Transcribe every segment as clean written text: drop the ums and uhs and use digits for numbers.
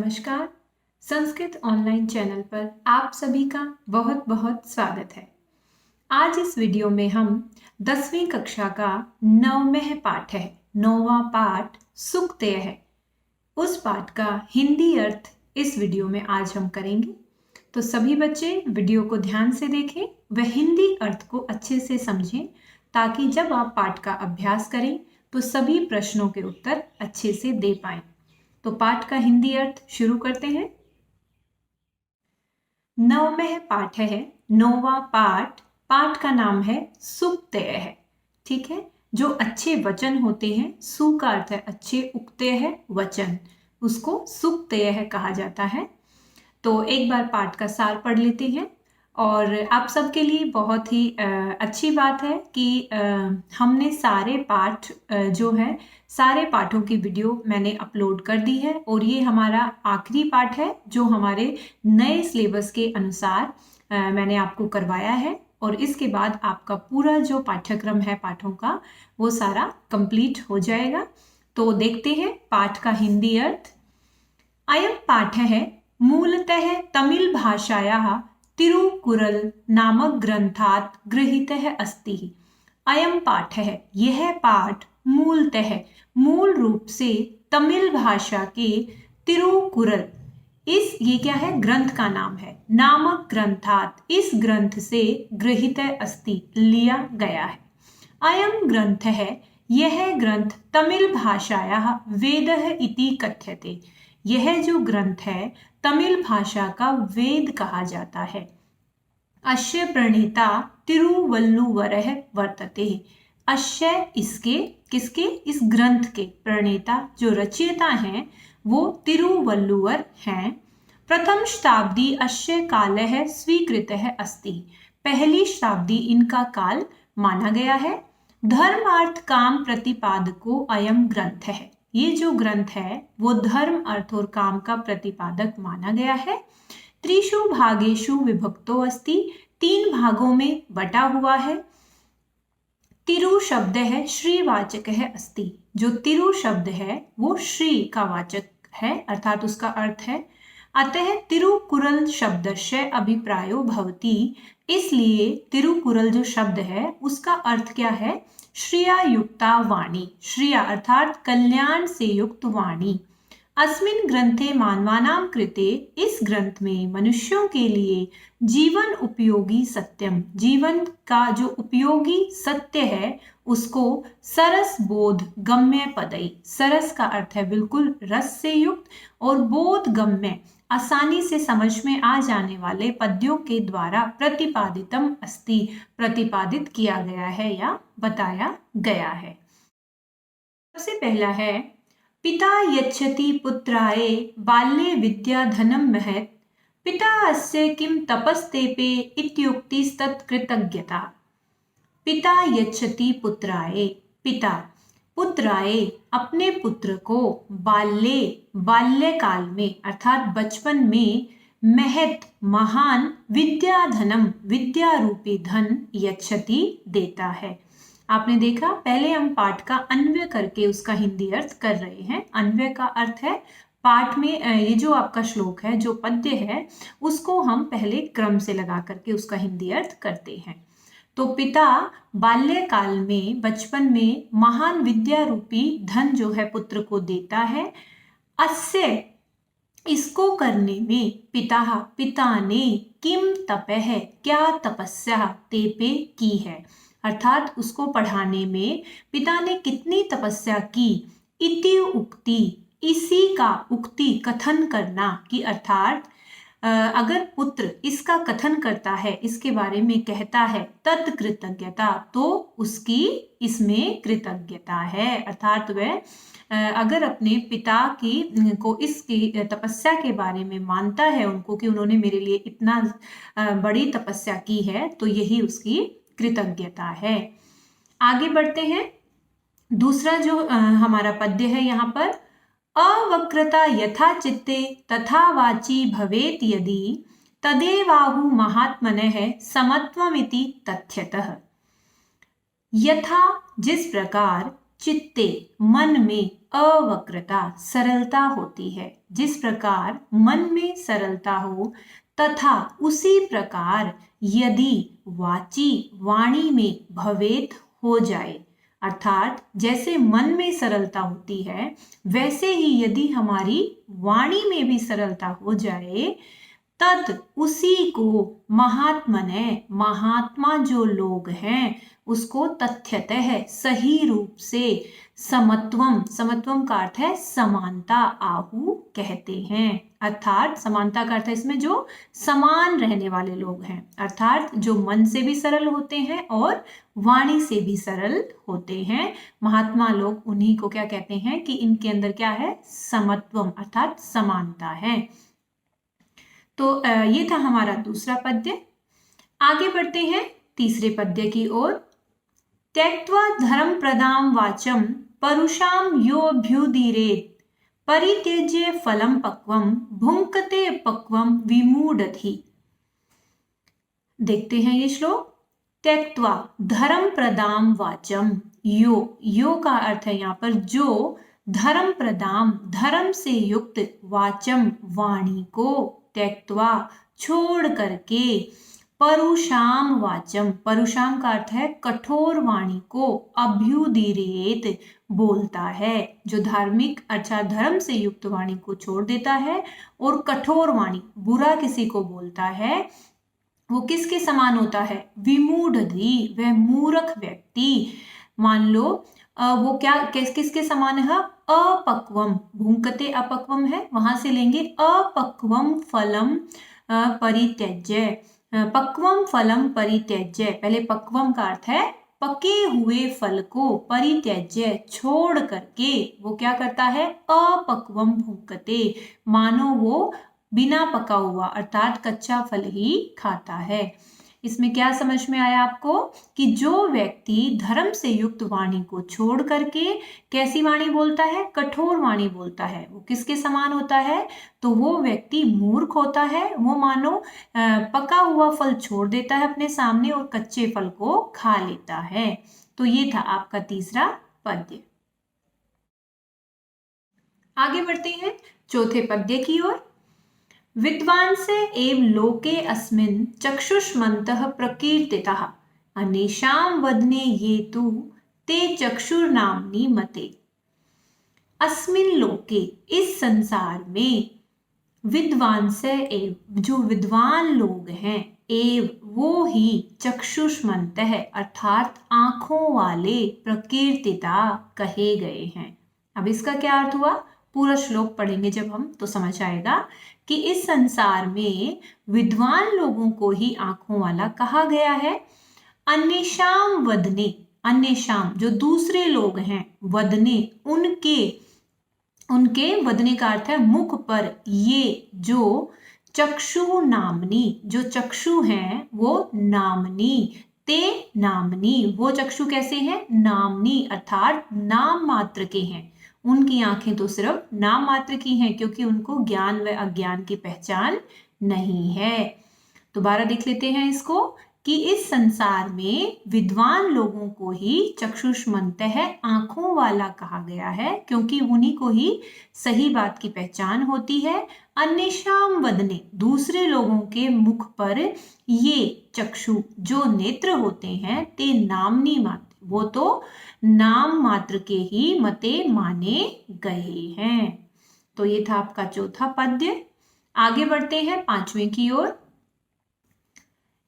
नमस्कार। Sanskrit online channel पर आप सभी का बहुत बहुत स्वागत है। आज इस वीडियो में हम 10वीं कक्षा का 9वां पाठ है, 9वां पाठ सुक्तय है। उस पाठ का हिंदी अर्थ इस वीडियो में आज हम करेंगे। तो सभी बच्चे वीडियो को ध्यान से देखें, वह हिंदी अर्थ को अच्छे से समझें ताकि जब आप पाठ का अभ्यास करें तो सभी प्रश्नों के उत्तर अच्छे से दे पाएं। तो पाठ का हिंदी अर्थ शुरू करते हैं। 9वां पाठ है, 9वां पाठ। पाठ का नाम है सुक्तय है। ठीक है, जो अच्छे वचन होते हैं, सु का अर्थ है अच्छे, उक्तय है वचन, उसको सुक्तय है कहा जाता है। तो एक बार पाठ का सार पढ़ लेते हैं। और आप सबके लिए बहुत ही अच्छी बात है कि हमने सारे पाठ जो है, सारे पाठों की वीडियो मैंने अपलोड कर दी है और ये हमारा आखिरी पाठ है जो हमारे नए सिलेबस के अनुसार मैंने आपको करवाया है। और इसके बाद आपका पूरा जो पाठ्यक्रम है पाठों का, वो सारा कंप्लीट हो जाएगा। तो देखते हैं पाठ का हिंदी अर्थ। अयं पाठः मूलतः तमिल भाषायाः तिरुकुरल नामक ग्रंथात् गृहीतः अस्ति। अयं पाठः, यह पाठ मूलतः, मूल रूप से तमिल भाषा के तिरुकुरल, ये क्या है, ग्रंथ का नाम है, नामक ग्रंथात्, इस ग्रंथ से गृहीतः अस्ति, लिया गया है। अयं ग्रंथः, यह ग्रंथ तमिल भाषायाः वेदः इति कथ्यते। यह जो ग्रंथ है तमिल भाषा का वेद कहा जाता है। अस्य प्रणेता तिरुवल्लुवरः वर्तते। अस्य, इसके, किसके, इस ग्रंथ के, प्रणेता जो रचयिता हैं वो तिरुवल्लुवर हैं। प्रथम शताब्दी अस्य कालः स्वीकृतः अस्ति। पहली शताब्दी इनका काल माना गया है। धर्मार्थ काम प्रतिपादको अयम ग्रंथ है। ये जो ग्रंथ है वो धर्म, अर्थ और काम का प्रतिपादक माना गया है। त्रिषु भागेषु विभक्तो अस्ति, 3 भागों में बटा हुआ है। तिरु शब्द है श्रीवाचक है अस्ति। जो तिरु शब्द है वो श्री का वाचक है, अर्थात उसका अर्थ है। अतः तिरुकुरल शब्दस्य अभिप्रायो भवति, इसलिए तिरुकुरल जो शब्द है उसका अर्थ क्या है, श्रिया युक्ता वाणी। श्रिया अर्थात कल्याण से युक्त वाणी। अस्मिन् ग्रंथे मानवानां कृते, इस ग्रंथ में मनुष्यों के लिए जीवन उपयोगी सत्यम, जीवन का जो उपयोगी सत्य है उसको सरस बोध गम्य पदई। सरस का अर्थ है बिल्कुल रस से युक्त, और बोध गम्य, आसानी से समझ में आ जाने वाले पद्यों के द्वारा प्रतिपादितम अस्ति, प्रतिपादित किया गया है या बताया गया है। सबसे पहला है, पिता यच्छति पुत्राय बाल्ये विद्या धनम महत्, पिता अस्य किम तपस्तेपे इत्युक्तिस्तत्कृतज्ञता। पिता यच्छति पुत्राय, पिता पुत्राय, अपने पुत्र को, बाल्ये, बाल्यकाल में अर्थात बचपन में, महत्, महान, विद्या धनम, विद्या रूपी धन, यच्छति, देता है। आपने देखा, पहले हम पाठ का अन्वय करके उसका हिंदी अर्थ कर रहे हैं। अन्वय का अर्थ है पाठ में ये जो आपका श्लोक है, जो पद्य है, उसको हम पहले क्रम से लगा करके उसका हिंदी अर्थ करते हैं। तो पिता बाल्यकाल में, बचपन में, महान विद्या रूपी धन जो है पुत्र को देता है। अस्य, इसको करने में, पिता ने, किम तपः, क्या तपस्या, तेपे, की है, अर्थात उसको पढ़ाने में पिता ने कितनी तपस्या की। इति उक्ति, इसी का, उक्ति कथन करना, कि अर्थात अगर पुत्र इसका कथन करता है, इसके बारे में कहता है, तत्कृतज्ञता, तो उसकी इसमें कृतज्ञता है। अर्थात वह अगर अपने पिता की को इसकी तपस्या के बारे में मानता है उनको, कि उन्होंने मेरे लिए इतना बड़ी तपस्या की है, तो यही उसकी कृतज्ञता है। आगे बढ़ते हैं। दूसरा जो हमारा पद्य है यहाँ पर, अवक्रता यथा चित्ते तथा वाची भवेत यदि, तदेवाहु महात्मनः समत्वमिति तथ्यतः। यथा, जिस प्रकार, चित्ते, मन में, अवक्रता, सरलता होती है, जिस प्रकार मन में सरलता हो तथा उसी प्रकार यदि वाची वाणी में भवेत हो जाए, अर्थात जैसे मन में सरलता होती है वैसे ही यदि हमारी वाणी में भी सरलता हो जाए, तत् उसी को महात्मने महात्मा जो लोग हैं उसको तथ्यतः सही रूप से समत्वम, समत्वम का अर्थ है समानता, आहु कहते हैं। अर्थात समानता का अर्थ है इसमें जो समान रहने वाले लोग हैं, अर्थात जो मन से भी सरल होते हैं और वाणी से भी सरल होते हैं। महात्मा लोग उन्हीं को क्या कहते हैं कि इनके अंदर क्या है, समत्वम अर्थात समानता है। तो ये था हमारा दूसरा पद्य। आगे बढ़ते हैं तीसरे पद्य की ओर। त्यक्त्वा धर्म प्रदाम वाचम परुषाम योऽभ्युदीरेत् परित्यज्य फलम पक्वम भुंक्ते पक्वम विमूढ़धि। देखते हैं ये श्लोक। त्यक्त्वा धर्म प्रदाम वाचम, यो का अर्थ है यहाँ पर जो, धर्म प्रदाम धर्म से युक्त, वाचम वाणी को, त्यक्त्वा छोड़ करके, परुषाम वाचम, परुषाम का अर्थ है कठोर वाणी को, अभ्युदीरेत बोलता है, जो धार्मिक अर्थात धर्म से युक्त वाणी को छोड़ देता है और कठोर वाणी बुरा किसी को बोलता है, वो किसके समान होता है, विमूढ़धि वह मूर्ख व्यक्ति। मान लो वो क्या किसके समान है, अपक्वम, भुंक्ते अपक्वम है, वहां से लेंगे अपक्वम फलम परित्यज्य, पक्वम फलम परित्यज्य। पहले पक्वम का अर्थ है पके हुए फल को, परित्यज्य छोड़ करके वो क्या करता है, अपक्वम भुंक्ते, मानो वो बिना पका हुआ अर्थात कच्चा फल ही खाता है। इसमें क्या समझ में आया आपको कि जो व्यक्ति धर्म से युक्त वाणी को छोड़ करके कैसी वाणी बोलता है, कठोर वाणी बोलता है, वो किसके समान होता है, तो वो व्यक्ति मूर्ख होता है। वो मानो पका हुआ फल छोड़ देता है अपने सामने और कच्चे फल को खा लेता है। तो ये था आपका तीसरा पद्य। आगे बढ़ते हैं चौथे पद्य की ओर। विद्वांसे एव लोके अस्मिन् चक्षुष्मन्तः प्रकीर्तितः अन्येषां वदने ये तु ते चक्षुर्नाम्नि मते। अस्मिन् लोके इस संसार में, विद्वांसे एव जो विद्वान लोग हैं, एव वो ही, चक्षुष्मन्तः अर्थात आंखों वाले, प्रकीर्तिता कहे गए हैं। अब इसका क्या अर्थ हुआ, पूरा श्लोक पढ़ेंगे जब हम तो समझ आएगा कि इस संसार में विद्वान लोगों को ही आंखों वाला कहा गया है। अन्येषां वदने, अन्येषां जो दूसरे लोग हैं, वदने उनके वदने का अर्थ है मुख पर, ये जो चक्षु नामनी, जो चक्षु हैं वो नामनी, ते नामनी, वो चक्षु कैसे हैं, नामनी अर्थात नाम मात्र के हैं। उनकी आंखें तो सिर्फ नाम मात्र की हैं क्योंकि उनको ज्ञान व अज्ञान की पहचान नहीं है। दोबारा देख लेते हैं इसको कि इस संसार में विद्वान लोगों को ही चक्षुष्मन्तः आंखों वाला कहा गया है क्योंकि उन्हीं को ही सही बात की पहचान होती है। अन्येषां वदने दूसरे लोगों के मुख पर ये चक्षु जो नेत्र होते हैं, ते नामनी मात्र, वो तो नाम मात्र के ही मते माने गए हैं। तो ये था आपका चौथा पद्य। आगे बढ़ते हैं पांचवें की ओर।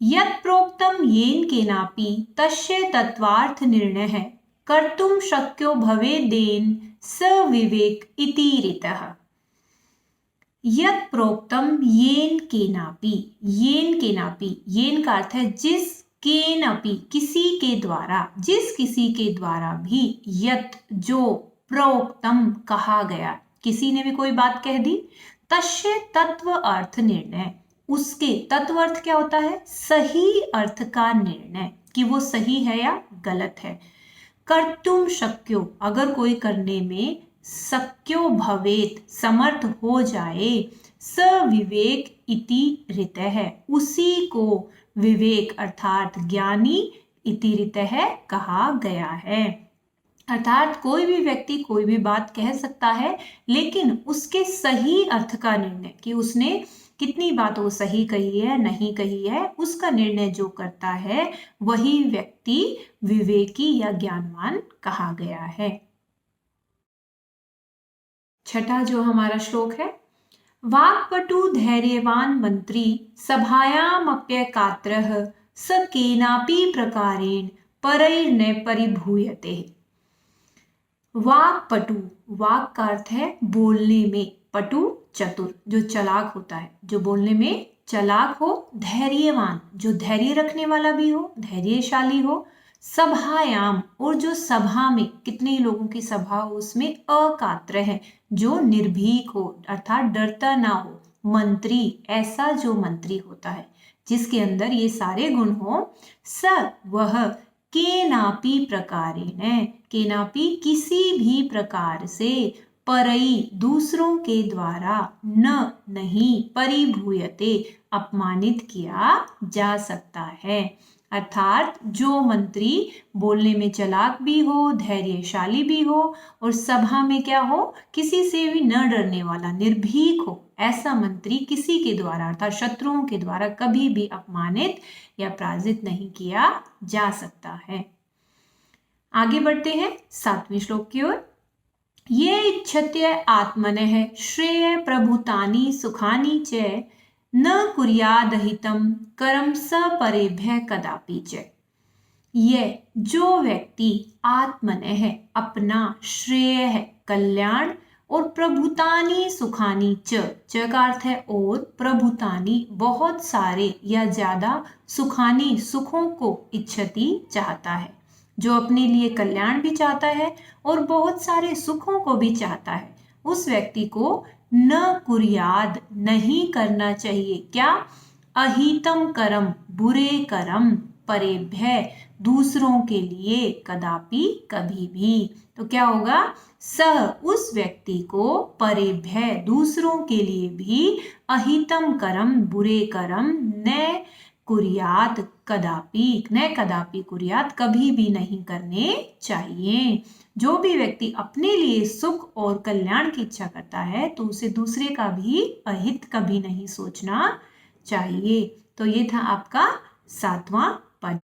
यत् प्रोक्तम येन केनापि तस्य तत्वार्थ निर्णयः कर्तुं शक्यो भवेदेन स विवेक इति रीतः। यत् प्रोक्तम येन केनापि, येन केनापि, येन का अर्थ है जिस, केनापि किसी के द्वारा, जिस किसी के द्वारा भी, यत् जो, प्रोक्तम कहा गया, किसी ने भी कोई बात कह दी, तस्य तत्व अर्थ निर्णय, उसके तत्व अर्थ क्या होता है, सही अर्थ का निर्णय कि वो सही है या गलत है। कर्तुम शक्यो अगर कोई करने में, शक्यो भवेत समर्थ हो जाए, स विवेक इति ऋतः उसी को विवेक अर्थात ज्ञानी, इति ऋतः कहा गया है। अर्थात कोई भी व्यक्ति कोई भी बात कह सकता है, लेकिन उसके सही अर्थ का निर्णय कि उसने कितनी बातों सही कही है नहीं कही है, उसका निर्णय जो करता है वही व्यक्ति विवेकी या ज्ञानवान कहा गया है। छठा जो हमारा श्लोक है, वाक्पटु धैर्यवान मंत्री सभायामप्यकात्रः स केनापि प्रकारेण परैर्न परिभूयते। वाक्पटु, वाक का अर्थ है बोलने में, पटु चतुर, जो चालाक होता है, जो बोलने में चालाक हो, धैर्यवान, जो धैर्य रखने वाला भी हो, धैर्यशाली हो, सभायाम, और जो सभा में, कितने लोगों की सभा हो उसमें अकात्र है, जो निर्भीक हो अर्थात डरता ना हो, मंत्री, ऐसा जो मंत्री होता है जिसके अंदर ये सारे गुण हो, स वह केनापि प्रकारेण, केनापि किसी भी प्रकार से, परई दूसरों के द्वारा, न नहीं, परिभूयते अपमानित किया जा सकता है। अर्थात जो मंत्री बोलने में चालाक भी हो, धैर्यशाली भी हो और सभा में क्या हो, किसी से भी न डरने वाला, निर्भीक हो, ऐसा मंत्री किसी के द्वारा अर्थात शत्रुओं के द्वारा कभी भी अपमानित या पराजित नहीं किया जा सकता है। आगे बढ़ते हैं 7वें श्लोक की ओर। ये इच्छत्य आत्मनः श्रेय प्रभुतानि सुखानि च न कुर्यादहितं करम सपरेभ्य कदापि च। यह जो व्यक्ति आत्मनः अपना, श्रेय है कल्याण, और प्रभुतानि सुखानि च का अर्थ है और, प्रभुतानि बहुत सारे या ज्यादा, सुखानि सुखों को, इच्छति चाहता है, जो अपने लिए कल्याण भी चाहता है और बहुत सारे सुखों को भी चाहता है, उस व्यक्ति को न कुर्याद, नहीं करना चाहिए, क्या, अहितम कर्म, बुरे कर्म, परेभ्य, दूसरों के लिए, कदापि, कभी भी। तो क्या होगा, सह उस व्यक्ति को, परेभ्य दूसरों के लिए भी, अहितम कर्म बुरे कर्म, न कुर्यात कदापि, न कदापि कुर्यात, कभी भी नहीं करने चाहिए। जो भी व्यक्ति अपने लिए सुख और कल्याण की इच्छा करता है तो उसे दूसरे का भी अहित कभी नहीं सोचना चाहिए। तो ये था आपका 7वां पद।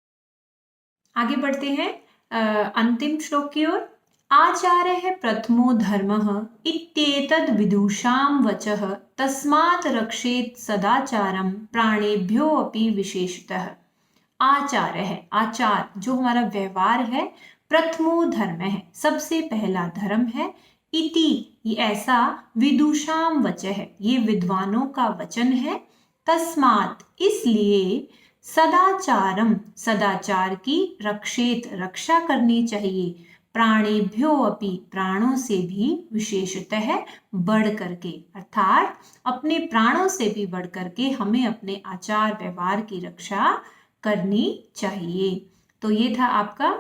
आगे बढ़ते हैं अंतिम श्लोक की ओर। आचार्यः प्रथमो धर्मः इत्येतद् विदुषां वचः तस्मात् रक्षेत् सदाचारं प्राणेभ्यो अपि विशेषतः। आचार्य है, आचार जो हमारा व्यवहार है, प्रथमो धर्म है, सबसे पहला धर्म है, इति ये ऐसा, विदुषाम वचः है, ये विद्वानों का वचन है, तस्मात् इसलिए, सदाचारम सदाचार की, रक्षेत रक्षा करनी चाहिए, प्राणेभ्यो अपि प्राणों से भी, विशेषतः बढ़ करके, अर्थात अपने प्राणों से भी बढ़ करके हमें अपने आचार व्यवहार की रक्षा करनी चाहिए। तो ये था आपका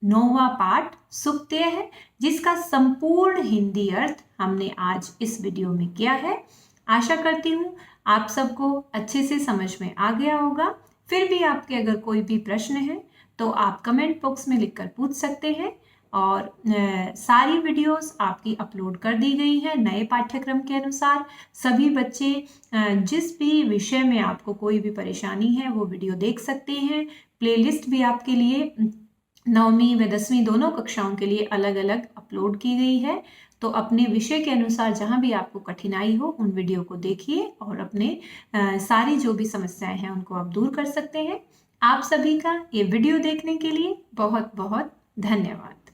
9वां पाठ सुक्तेय है, जिसका संपूर्ण हिंदी अर्थ हमने आज इस वीडियो में किया है। आशा करती हूँ आप सबको अच्छे से समझ में आ गया होगा। फिर भी आपके अगर कोई भी प्रश्न है तो आप कमेंट बॉक्स में लिखकर पूछ सकते हैं, और सारी वीडियोस आपकी अपलोड कर दी गई है नए पाठ्यक्रम के अनुसार। सभी बच्चे जिस भी विषय में आपको कोई भी परेशानी है वो वीडियो देख सकते हैं। प्लेलिस्ट भी आपके लिए 9वीं व 10वीं दोनों कक्षाओं के लिए अलग अलग अपलोड की गई है। तो अपने विषय के अनुसार जहाँ भी आपको कठिनाई हो उन वीडियो को देखिए और अपने सारी जो भी समस्याएं हैं उनको आप दूर कर सकते हैं। आप सभी का ये वीडियो देखने के लिए बहुत बहुत धन्यवाद।